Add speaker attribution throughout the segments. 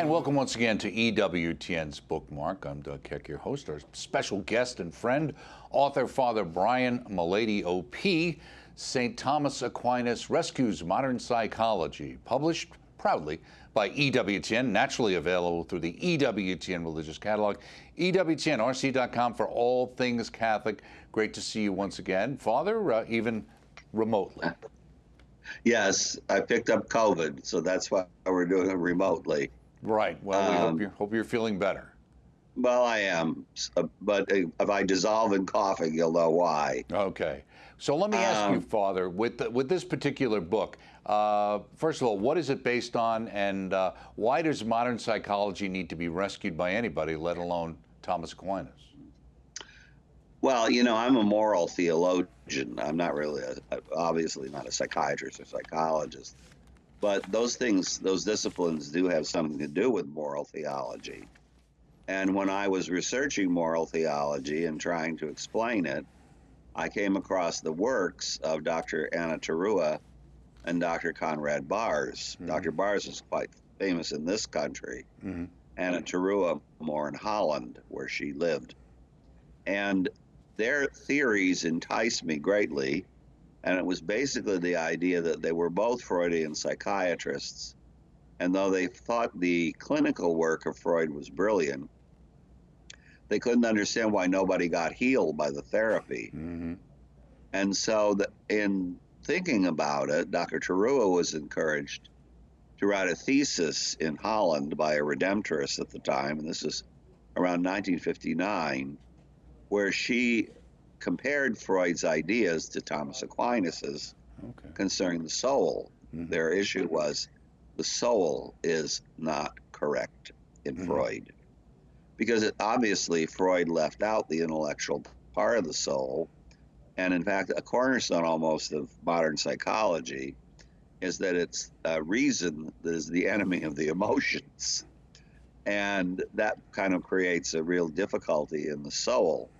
Speaker 1: And welcome once again to EWTN's Bookmark. I'm Doug Keck, your host. Our special guest and friend, author Father Brian Mullady, OP, St. Thomas Aquinas Rescues Modern Psychology, published proudly by EWTN, naturally available through the EWTN Religious Catalog, EWTNRC.com for all things Catholic. Great to see you once again, Father, even remotely.
Speaker 2: Yes, I picked up COVID, so that's why we're doing it remotely.
Speaker 1: Right. Well, we hope you're feeling better.
Speaker 2: Well, I am, but if I dissolve in coughing, you'll know why.
Speaker 1: Okay. So let me ask you, Father, with this particular book, first of all, what is it based on, and why does modern psychology need to be rescued by anybody, let alone Thomas Aquinas?
Speaker 2: Well, you know, I'm a moral theologian. I'm not really, obviously not a psychiatrist or psychologist, but those things, those disciplines do have something to do with moral theology. And when I was researching moral theology and trying to explain it, I came across the works of Dr. Anna Torua and Dr. Conrad Bars. Mm-hmm. Dr. Bars is quite famous in this country. Mm-hmm. Anna Torua more in Holland, where she lived. And their theories enticed me greatly, and it was basically the idea that they were both Freudian psychiatrists, and though they thought the clinical work of Freud was brilliant, they couldn't understand why nobody got healed by the therapy. Mm-hmm. And so in thinking about it, Dr. Torua was encouraged to write a thesis in Holland by a Redemptorist at the time, and this is around 1959, where she compared Freud's ideas to Thomas Aquinas's concerning the soul. Mm-hmm. Their issue was the soul is not correct in Freud, because obviously Freud left out the intellectual part of the soul, and in fact a cornerstone almost of modern psychology is that it's reason that is the enemy of the emotions, and that kind of creates a real difficulty in the soul.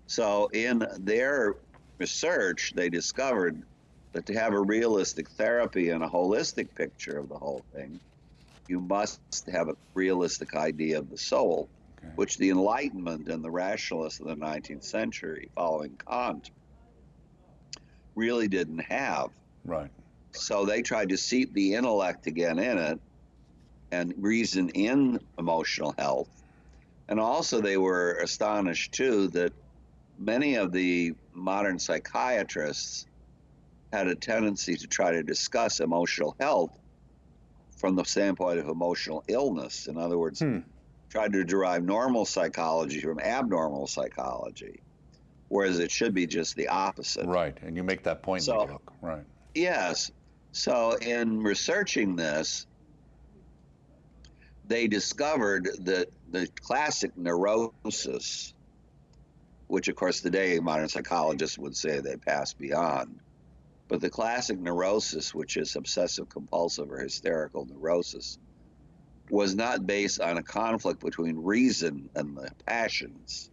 Speaker 2: So in their research, they discovered that to have a realistic therapy and a holistic picture of the whole thing, you must have a realistic idea of the soul, which the Enlightenment and the rationalists of the 19th century, following Kant, really didn't have.
Speaker 1: Right.
Speaker 2: So they tried to seat the intellect again in it and reason in emotional health. And also they were astonished, too, that many of the modern psychiatrists had a tendency to try to discuss emotional health from the standpoint of emotional illness. In other words, try to derive normal psychology from abnormal psychology, whereas it should be just the opposite.
Speaker 1: Right, and you make that point in the book, right.
Speaker 2: Yes. So in researching this, they discovered that the classic neurosis, which of course today modern psychologists would say they passed beyond, but the classic neurosis, which is obsessive compulsive or hysterical neurosis, was not based on a conflict between reason and the passions,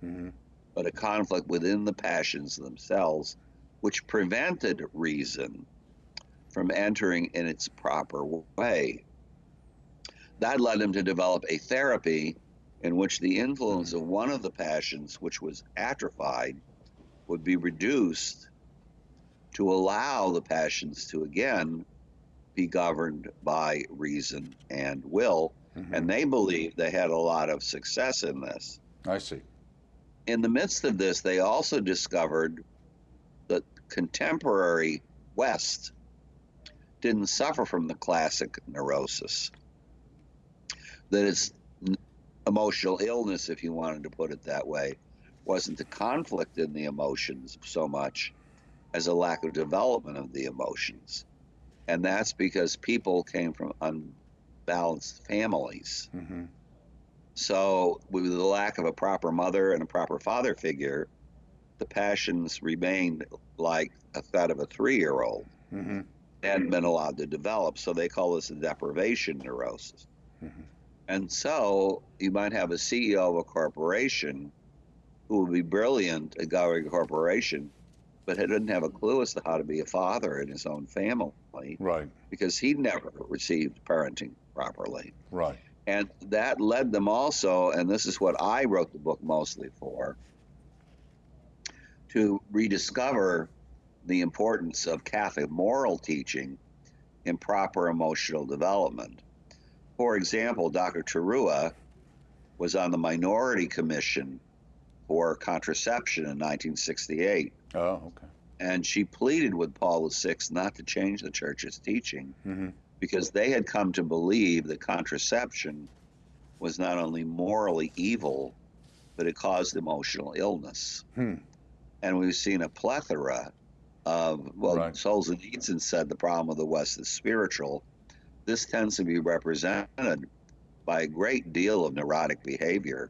Speaker 2: but a conflict within the passions themselves, which prevented reason from entering in its proper way. That led him to develop a therapy in which the influence of one of the passions, which was atrophied, would be reduced to allow the passions to again be governed by reason and will. And they believed they had a lot of success in this.
Speaker 1: I see.
Speaker 2: In the midst of this, they also discovered that contemporary West didn't suffer from the classic neurosis, that its emotional illness, if you wanted to put it that way, wasn't a conflict in the emotions so much as a lack of development of the emotions. And that's because people came from unbalanced families. So with the lack of a proper mother and a proper father figure, the passions remained like that of a 3-year-old. Hadn't been allowed to develop. So they call this a deprivation neurosis. And so you might have a CEO of a corporation who would be brilliant at governing a corporation, but he didn't have a clue as to how to be a father in his own family.
Speaker 1: Right.
Speaker 2: Because he never received parenting properly.
Speaker 1: Right.
Speaker 2: And that led them also, and this is what I wrote the book mostly for, to rediscover the importance of Catholic moral teaching in proper emotional development. For example, Dr. Tarua was on the Minority Commission for Contraception in 1968.
Speaker 1: Oh, okay.
Speaker 2: And she pleaded with Paul VI not to change the church's teaching because they had come to believe that contraception was not only morally evil, but it caused emotional illness. And we've seen a plethora of, well,
Speaker 1: Right.
Speaker 2: Solzhenitsyn said the problem of the West is spiritual. This tends to be represented by a great deal of neurotic behavior.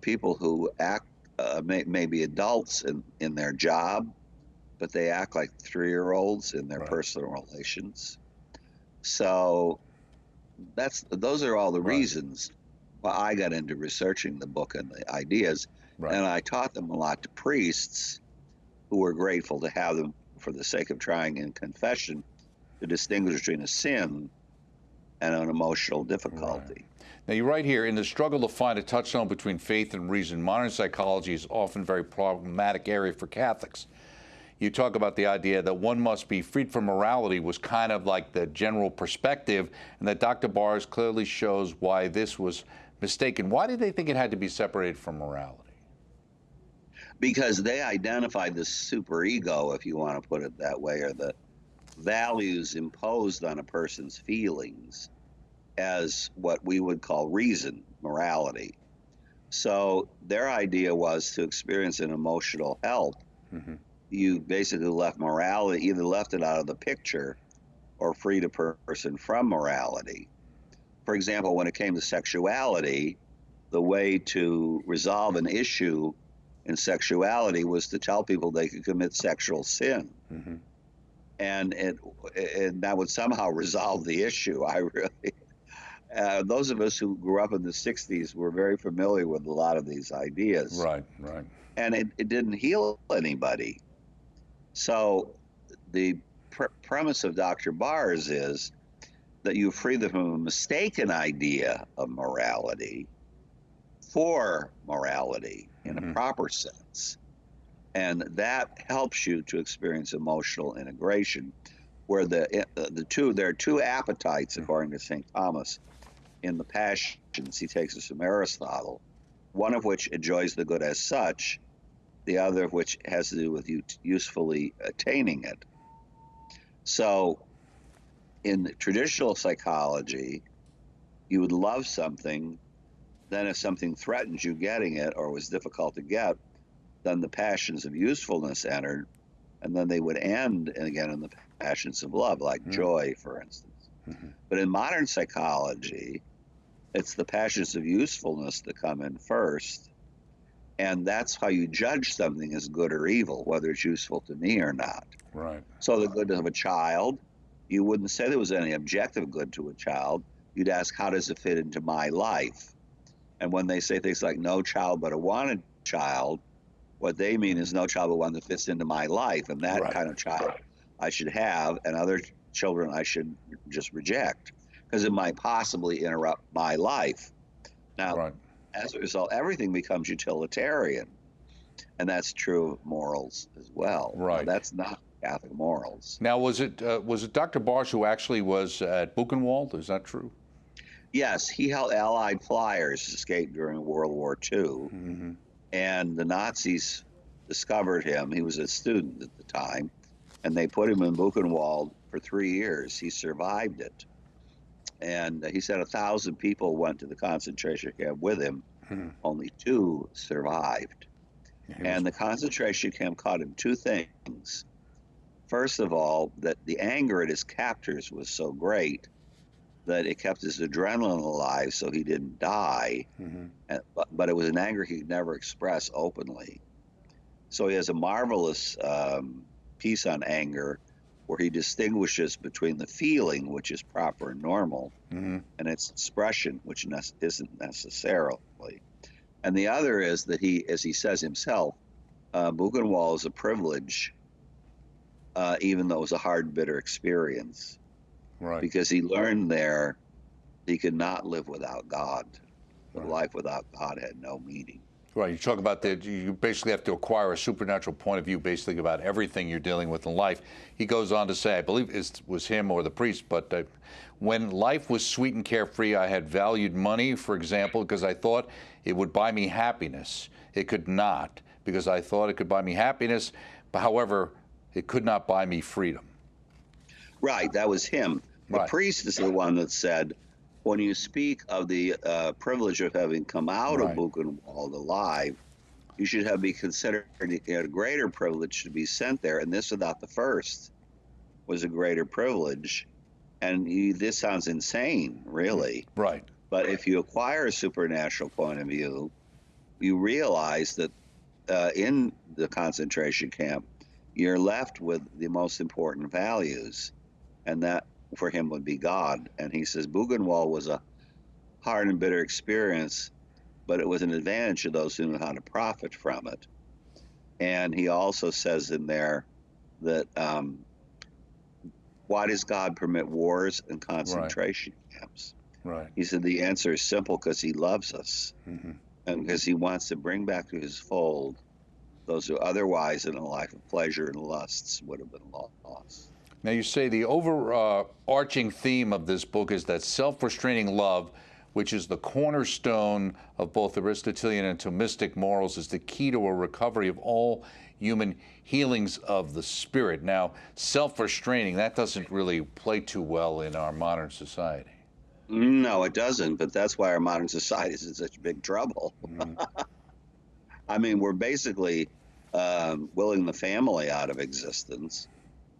Speaker 2: People who act, may be adults in their job, but they act like 3-year-olds in their
Speaker 1: Right.
Speaker 2: personal relations. So those are all the
Speaker 1: Right.
Speaker 2: reasons why I got into researching the book and the ideas.
Speaker 1: Right.
Speaker 2: And I taught them a lot to priests who were grateful to have them for the sake of trying in confession to distinguish between a sin and an emotional difficulty.
Speaker 1: Now, you write here, in the struggle to find a touchstone between faith and reason, modern psychology is often a very problematic area for Catholics. You talk about the idea that one must be freed from morality was kind of like the general perspective, and that Dr. Baars clearly shows why this was mistaken. Why did they think it had to be separated from morality?
Speaker 2: Because they identified the superego, if you want to put it that way, or the values imposed on a person's feelings as what we would call reason, morality. So their idea was to experience an emotional health. You basically left morality, either left it out of the picture or freed a person from morality. For example, when it came to sexuality, the way to resolve an issue in sexuality was to tell people they could commit sexual sin. And that would somehow resolve the issue. Those of us who grew up in the 60s were very familiar with a lot of these ideas.
Speaker 1: Right, right.
Speaker 2: And it didn't heal anybody. So the premise of Dr. Baars is that you free them from a mistaken idea of morality for morality in a proper sense. And that helps you to experience emotional integration, where there are two appetites, according to St. Thomas, in the Passions. He takes us from Aristotle, one of which enjoys the good as such, the other of which has to do with you usefully attaining it. So in traditional psychology, you would love something, then if something threatens you getting it or was difficult to get, then the passions of usefulness entered, and then they would end again in the passions of love, like joy, for instance. But in modern psychology, it's the passions of usefulness that come in first, and that's how you judge something as good or evil, whether it's useful to me or not.
Speaker 1: Right.
Speaker 2: So the good of a child, you wouldn't say there was any objective good to a child. You'd ask, how does it fit into my life? And when they say things like no child but a wanted child, what they mean is no child but one that fits into my life, and that kind of child I should have, and other children I should just reject because it might possibly interrupt my life. Now, as a result, everything becomes utilitarian, and that's true of morals as well.
Speaker 1: Right.
Speaker 2: Now, that's not Catholic morals.
Speaker 1: Now, was it Dr. Baars who actually was at Buchenwald? Is that true?
Speaker 2: Yes, he held Allied flyers, escaped during World War II, and the Nazis discovered him. He was a student at the time, and they put him in Buchenwald for 3 years. He survived it. And he said 1,000 people went to the concentration camp with him. Only 2 survived. And the concentration camp taught him 2 things. First of all, that the anger at his captors was so great that it kept his adrenaline alive so he didn't die. But it was an anger he could never express openly. So he has a marvelous piece on anger where he distinguishes between the feeling, which is proper and normal, and its expression, which isn't necessarily. And the other is that he, as he says himself, Buchenwald is a privilege, even though it was a hard, bitter experience.
Speaker 1: Right.
Speaker 2: Because he learned there he could not live without God. But
Speaker 1: Right.
Speaker 2: life without God had no meaning.
Speaker 1: Right. You talk about that. You basically have to acquire a supernatural point of view, basically about everything you're dealing with in life. He goes on to say, I believe it was him or the priest, but when life was sweet and carefree, I had valued money, for example, because I thought it would buy me happiness. It could not, because I thought it could buy me happiness. But however, it could not buy me freedom.
Speaker 2: Right, that was him. The
Speaker 1: Right.
Speaker 2: priest is the one that said, when you speak of the privilege of having come out of
Speaker 1: Right.
Speaker 2: Buchenwald alive, you should be considered a greater privilege to be sent there. And this, without the first, was a greater privilege. And this sounds insane, really.
Speaker 1: Right.
Speaker 2: But if you acquire a supernatural point of view, you realize that in the concentration camp, you're left with the most important values. And that for him would be God. And he says Buchenwald was a hard and bitter experience, but it was an advantage to those who knew how to profit from it. And he also says in there that why does God permit wars and concentration camps?
Speaker 1: Right.
Speaker 2: He said the answer is simple, because he loves us, and because he wants to bring back to his fold those who otherwise in a life of pleasure and lusts would have been lost.
Speaker 1: Now, you say the overarching theme of this book is that self-restraining love, which is the cornerstone of both Aristotelian and Thomistic morals, is the key to a recovery of all human healings of the spirit. Now, self-restraining, that doesn't really play too well in our modern society.
Speaker 2: No, it doesn't, but that's why our modern society is in such big trouble. I mean, we're basically willing the family out of existence.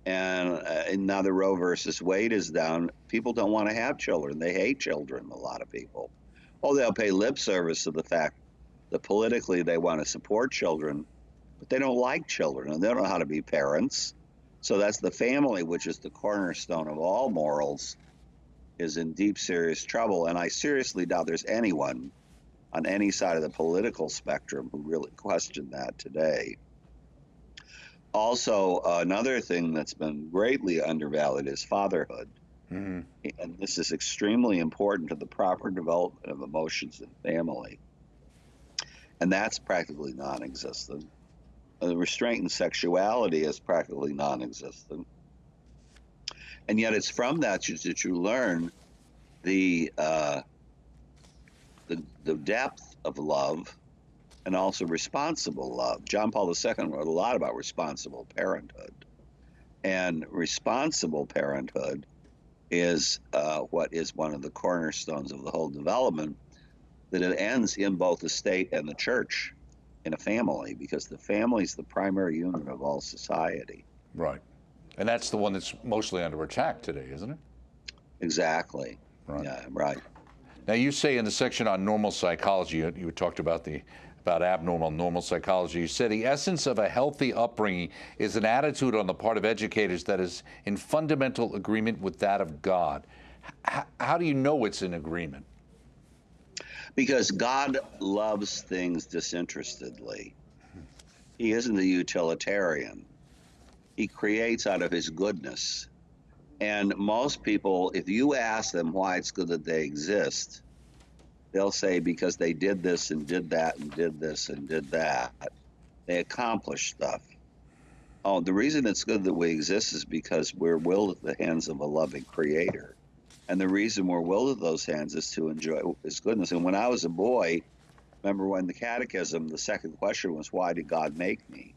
Speaker 2: And now the Roe versus Wade is down. People don't want to have children. They hate children, a lot of people. Oh, they'll pay lip service to the fact that politically they want to support children, but they don't like children, and they don't know how to be parents. So that's the family, which is the cornerstone of all morals, is in deep, serious trouble. And I seriously doubt there's anyone on any side of the political spectrum who really question that today. Also, another thing that's been greatly undervalued is fatherhood. And this is extremely important to the proper development of emotions in family. And that's practically non-existent. The restraint in sexuality is practically non-existent. And yet it's from that that you learn the depth of love, and also responsible love. John Paul II wrote a lot about responsible parenthood. And responsible parenthood is what is one of the cornerstones of the whole development, that it ends in both the state and the church in a family, because the family is the primary unit of all society.
Speaker 1: Right. And that's the one that's mostly under attack today, isn't it?
Speaker 2: Exactly.
Speaker 1: Right.
Speaker 2: Yeah, right.
Speaker 1: Now, you say in the section on normal psychology, you talked about abnormal, normal psychology. You said the essence of a healthy upbringing is an attitude on the part of educators that is in fundamental agreement with that of God. How do you know it's in agreement?
Speaker 2: Because God loves things disinterestedly. He isn't a utilitarian. He creates out of his goodness. And most people, if you ask them why it's good that they exist, they'll say because they did this and did that and did this and did that. They accomplished stuff. Oh, the reason it's good that we exist is because we're willed at the hands of a loving creator. And the reason we're willed at those hands is to enjoy his goodness. And when I was a boy, remember when the catechism, the second question was, why did God make me?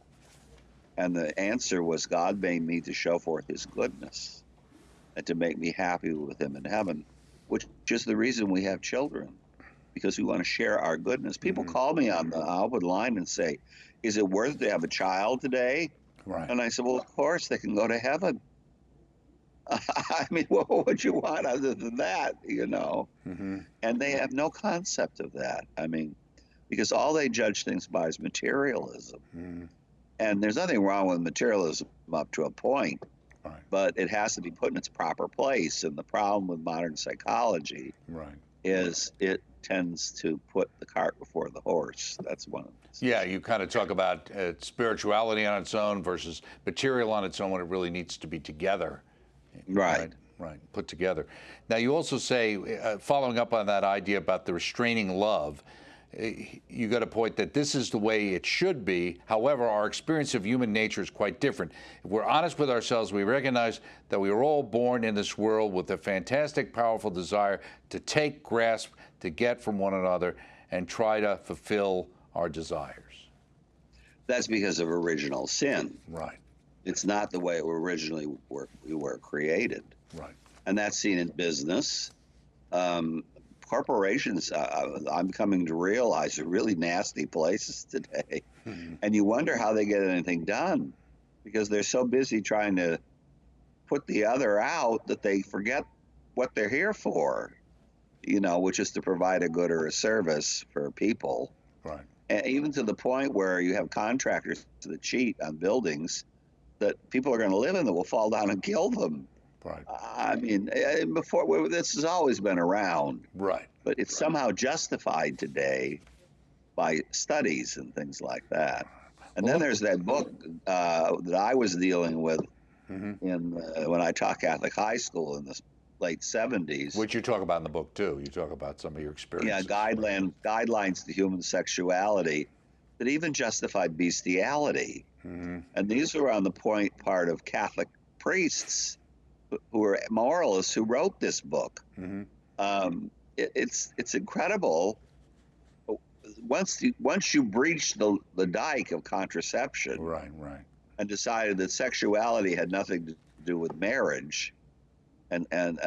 Speaker 2: And the answer was, God made me to show forth his goodness and to make me happy with him in heaven, which is the reason we have children, because we want to share our goodness. People call me on the open line and say, is it worth it to have a child today?
Speaker 1: Right.
Speaker 2: And I said, well, of course, they can go to heaven. I mean, what would you want other than that, you know? And they have no concept of that. I mean, because all they judge things by is materialism. And there's nothing wrong with materialism up to a point, but it has to be put in its proper place. And the problem with modern psychology is it tends to put the cart before the horse. That's one of them.
Speaker 1: Yeah, you kind of talk about spirituality on its own versus material on its own when it really needs to be together.
Speaker 2: Right.
Speaker 1: right, put together. Now, you also say, following up on that idea about the restraining love, you got a point that this is the way it should be. However, our experience of human nature is quite different. If we're honest with ourselves, we recognize that we were all born in this world with a fantastic, powerful desire to take, grasp, to get from one another, and try to fulfill our desires.
Speaker 2: That's because of original sin.
Speaker 1: Right.
Speaker 2: It's not the way we were created.
Speaker 1: Right.
Speaker 2: And that's seen in business. Corporations, I'm coming to realize, are really nasty places today.
Speaker 1: Mm-hmm.
Speaker 2: And you wonder how they get anything done because they're so busy trying to put the other out that they forget what they're here for, which is to provide a good or a service for people.
Speaker 1: Right.
Speaker 2: And even to the point where you have contractors that cheat on buildings that people are going to live in that will fall down and kill them.
Speaker 1: Right.
Speaker 2: I mean, before this has always been around,
Speaker 1: Right.
Speaker 2: but it's somehow justified today by studies and things like that. And then there's that book that I was dealing with when I taught Catholic high school in the late 70s.
Speaker 1: Which you talk about in the book too. You talk about some of your experiences.
Speaker 2: Yeah, guidelines to human sexuality that even justified bestiality. And these were on the part of Catholic priests who were moralists who wrote this book. It's incredible. Once you breach the dike of contraception,
Speaker 1: right,
Speaker 2: and decided that sexuality had nothing to do with marriage, and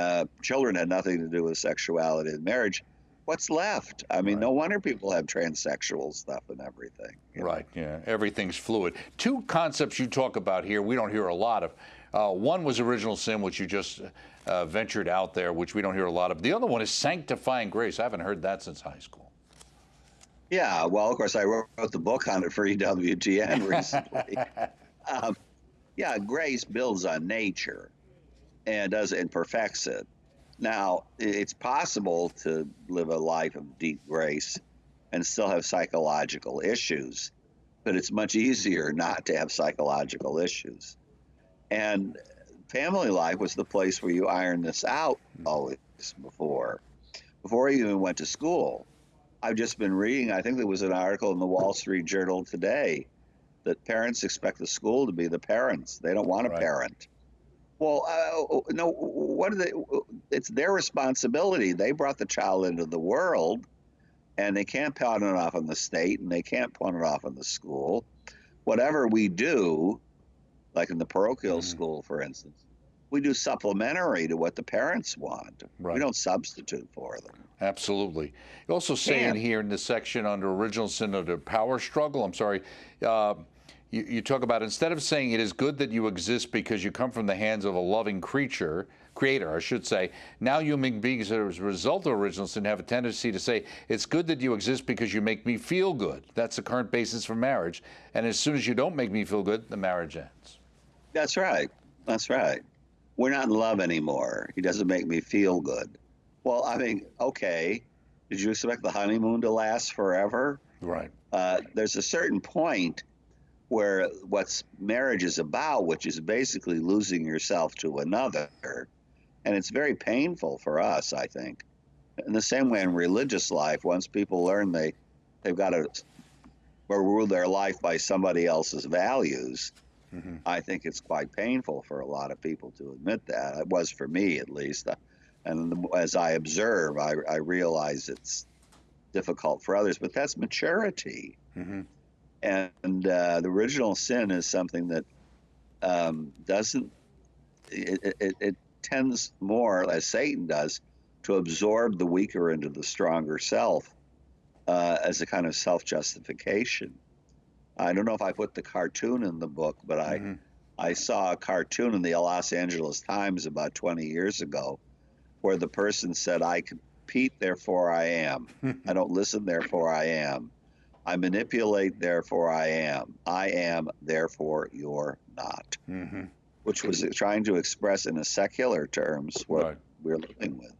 Speaker 2: children had nothing to do with sexuality and marriage, what's left? I mean, no wonder people have transsexual stuff and everything.
Speaker 1: Right, yeah, everything's fluid. Two concepts you talk about here we don't hear a lot of. One was original sin, which you just ventured out there, which we don't hear a lot of. The other one is sanctifying grace. I haven't heard that since high school.
Speaker 2: Yeah, well, of course, I wrote the book on it for EWTN recently. Yeah, grace builds on nature and perfects it. Now, it's possible to live a life of deep grace and still have psychological issues, but it's much easier not to have psychological issues. And family life was the place where you iron this out always before you even went to school. I've just been reading, I think there was an article in the Wall Street Journal today that parents expect the school to be the parents. They don't want a parent. Well, no, what are they? It's their responsibility. They brought the child into the world, and they can't pawn it off on the state, and they can't pawn it off on the school. Whatever we do, like in the parochial school, for instance, we do supplementary to what the parents want. We don't substitute for them.
Speaker 1: Absolutely. You also say in here in this section under original sin of the power struggle, I'm sorry, you talk about instead of saying it is good that you exist because you come from the hands of a loving creator, I should say, now human beings as a result of original sin have a tendency to say it's good that you exist because you make me feel good. That's the current basis for marriage. And as soon as you don't make me feel good, the marriage ends.
Speaker 2: That's right. That's right. We're not in love anymore. He doesn't make me feel good. Well, I mean, okay. Did you expect the honeymoon to last forever?
Speaker 1: Right.
Speaker 2: There's a certain point where what's marriage is about, which is basically losing yourself to another. And it's very painful for us, I think. In the same way in religious life, once people learn they've got to rule their life by somebody else's values, I think it's quite painful for a lot of people to admit that. It was for me, at least. And as I observe, I realize it's difficult for others, but that's maturity. And the original sin is something that it tends more, as Satan does, to absorb the weaker into the stronger self as a kind of self-justification. I don't know if I put the cartoon in the book, but I saw a cartoon in the Los Angeles Times about 20 years ago where the person said, I compete, therefore I am. I don't listen, therefore I am. I manipulate, therefore I am. I am, therefore you're not. Which was trying to express in a secular terms what we're living with.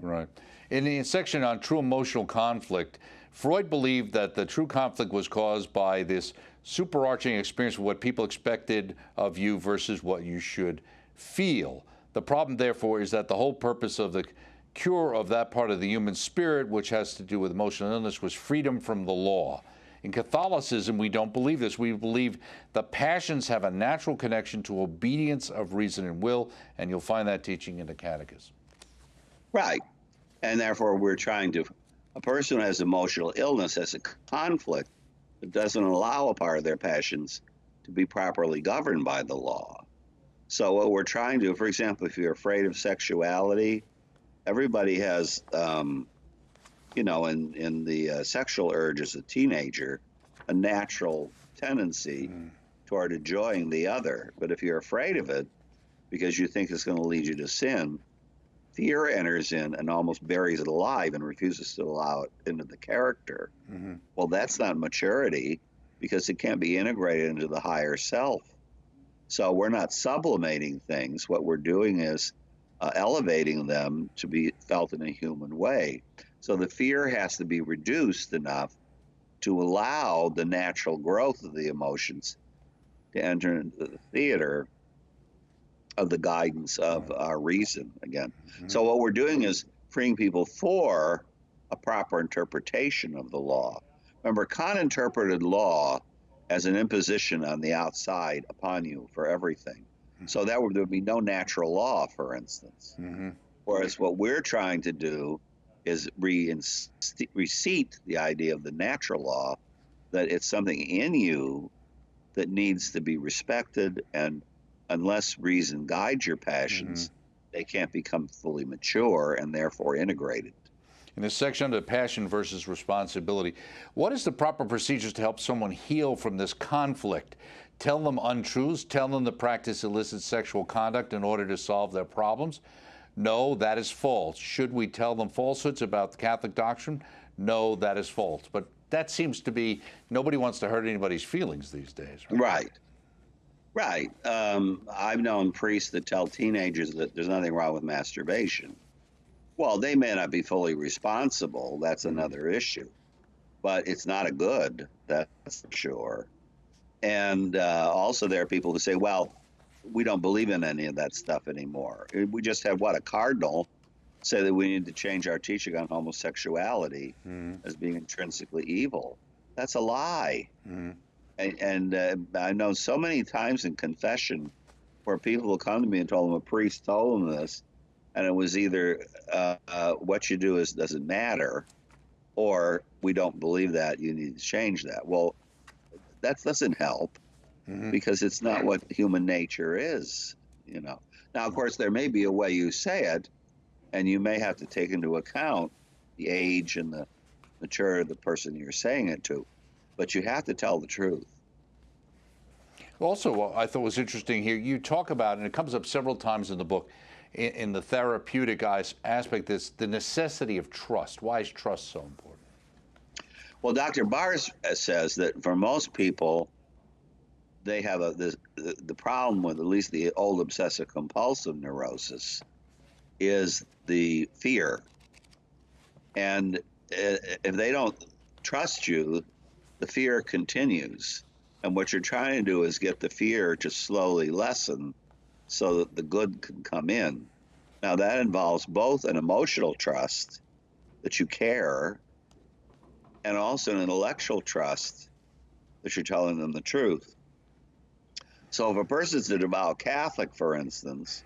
Speaker 1: Right. In the section on true emotional conflict, Freud believed that the true conflict was caused by this superarching experience of what people expected of you versus what you should feel. The problem, therefore, is that the whole purpose of the cure of that part of the human spirit, which has to do with emotional illness, was freedom from the law. In Catholicism, we don't believe this. We believe the passions have a natural connection to obedience of reason and will, and you'll find that teaching in the Catechism.
Speaker 2: Right. And therefore, a person who has emotional illness has a conflict that doesn't allow a part of their passions to be properly governed by the law. So what we're trying to do, for example, if you're afraid of sexuality, everybody has, in the sexual urge as a teenager, a natural tendency toward enjoying the other. But if you're afraid of it because you think it's going to lead you to sin, fear enters in and almost buries it alive and refuses to allow it into the character. Well, that's not maturity because it can't be integrated into the higher self. So we're not sublimating things. What we're doing is elevating them to be felt in a human way. So the fear has to be reduced enough to allow the natural growth of the emotions to enter into the theater of the guidance of our reason again. So what we're doing is freeing people for a proper interpretation of the law. Remember, Kant interpreted law as an imposition on the outside upon you for everything. So there would be no natural law, for instance. Whereas what we're trying to do is reseat the idea of the natural law, that it's something in you that needs to be respected, and unless reason guides your passions, they can't become fully mature and therefore integrated.
Speaker 1: In this section under passion versus responsibility, what is the proper procedures to help someone heal from this conflict? Tell them untruths, tell them to practice illicit sexual conduct in order to solve their problems? No, that is false. Should we tell them falsehoods about the Catholic doctrine? No, that is false. But that seems to be, nobody wants to hurt anybody's feelings these days.
Speaker 2: Right. I've known priests that tell teenagers that there's nothing wrong with masturbation. Well, they may not be fully responsible. That's another issue. But it's not a good, that's for sure. And also there are people who say, well, we don't believe in any of that stuff anymore. We just had, a cardinal say that we need to change our teaching on homosexuality as being intrinsically evil. That's a lie. And I know so many times in confession where people will come to me and told them a priest told them this, and it was either what you do doesn't matter, or we don't believe that, you need to change that. Well, that doesn't help because it's not what human nature is, Now, of course, there may be a way you say it, and you may have to take into account the age and the maturity of the person you're saying it to, but you have to tell the truth.
Speaker 1: Also, what I thought was interesting here, you talk about, and it comes up several times in the book, in the therapeutic aspect, the necessity of trust. Why is trust so important?
Speaker 2: Well, Dr. Bars says that for most people, they have the problem with at least the old obsessive compulsive neurosis is the fear. And if they don't trust you, the fear continues. And what you're trying to do is get the fear to slowly lessen so that the good can come in. Now, that involves both an emotional trust that you care and also an intellectual trust that you're telling them the truth. So if a person's a devout Catholic, for instance,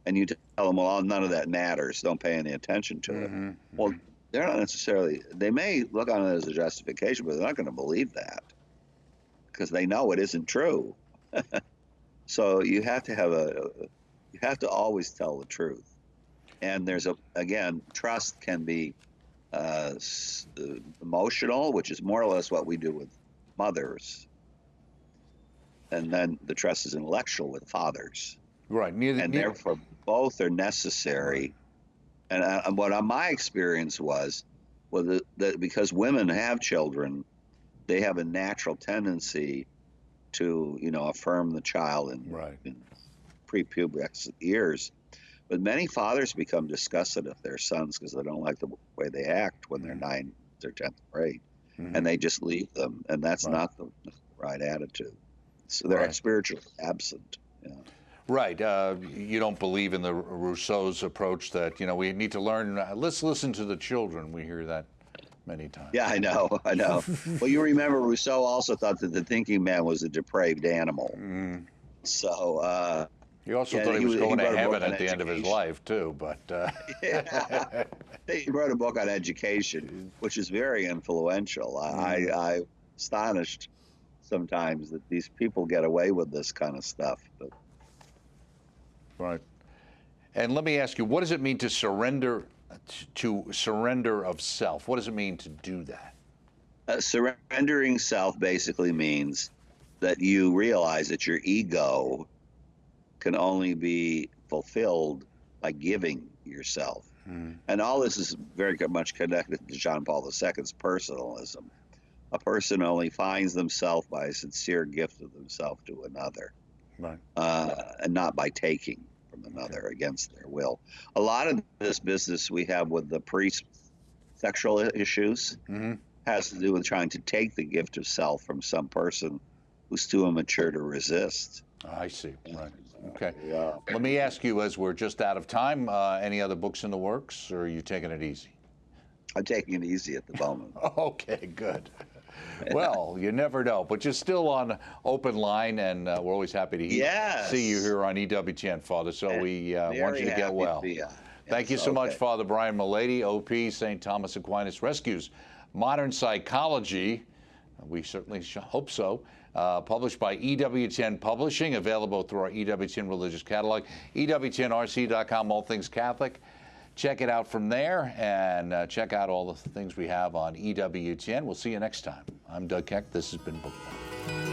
Speaker 2: and you tell them, well, none of that matters, don't pay any attention to it. Well, they're not necessarily, they may look on it as a justification, but they're not going to believe that because they know it isn't true. So you have to you have to always tell the truth. And again, trust can be emotional, which is more or less what we do with mothers. And then the trust is intellectual with fathers.
Speaker 1: Right.
Speaker 2: Therefore, both are necessary. And what my experience was that because women have children, they have a natural tendency to, affirm the child in prepubescent years. But many fathers become disgusted with their sons because they don't like the way they act when they're 9th or 10th grade. And they just leave them. And that's not the right attitude. So they're spiritually absent.
Speaker 1: Right. You don't believe in the Rousseau's approach that, we need to learn. Let's listen to the children. We hear that many times.
Speaker 2: Yeah, I know. Well, you remember Rousseau also thought that the thinking man was a depraved animal. So
Speaker 1: He also
Speaker 2: yeah,
Speaker 1: thought he was going to
Speaker 2: wrote a book
Speaker 1: heaven
Speaker 2: on
Speaker 1: at the end of his
Speaker 2: education.
Speaker 1: life, too. But
Speaker 2: Yeah. He wrote a book on education, which is very influential. I'm astonished sometimes that these people get away with this kind of stuff. But
Speaker 1: right. And let me ask you, what does it mean to surrender of self? What does it mean to do that?
Speaker 2: surrendering self basically means that you realize that your ego can only be fulfilled by giving yourself. And all this is very much connected to John Paul II's personalism. A person only finds themselves by a sincere gift of themselves to another,
Speaker 1: Right.
Speaker 2: and not by taking from another against their will. A lot of this business we have with the pre-sexual issues has to do with trying to take the gift of self from some person who's too immature to resist.
Speaker 1: I see. Right. Okay.
Speaker 2: Yeah.
Speaker 1: Let me ask you, as we're just out of time, any other books in the works, or are you taking it easy?
Speaker 2: I'm taking it easy at the moment.
Speaker 1: Okay, good. Well, you never know, but you're still on open line, and we're always happy to
Speaker 2: Yes.
Speaker 1: see you here on EWTN, Father. So we want
Speaker 2: Very
Speaker 1: you to
Speaker 2: happy
Speaker 1: get well.
Speaker 2: be on.
Speaker 1: Thank you
Speaker 2: Yes,
Speaker 1: so much,
Speaker 2: okay.
Speaker 1: Father Brian Mullady, OP, St. Thomas Aquinas Rescues Modern Psychology. We certainly hope so. Published by EWTN Publishing, available through our EWTN Religious Catalog, EWTNRC.com, all things Catholic. Check it out from there, and check out all the things we have on EWTN. We'll see you next time. I'm Doug Keck. This has been Bookmark.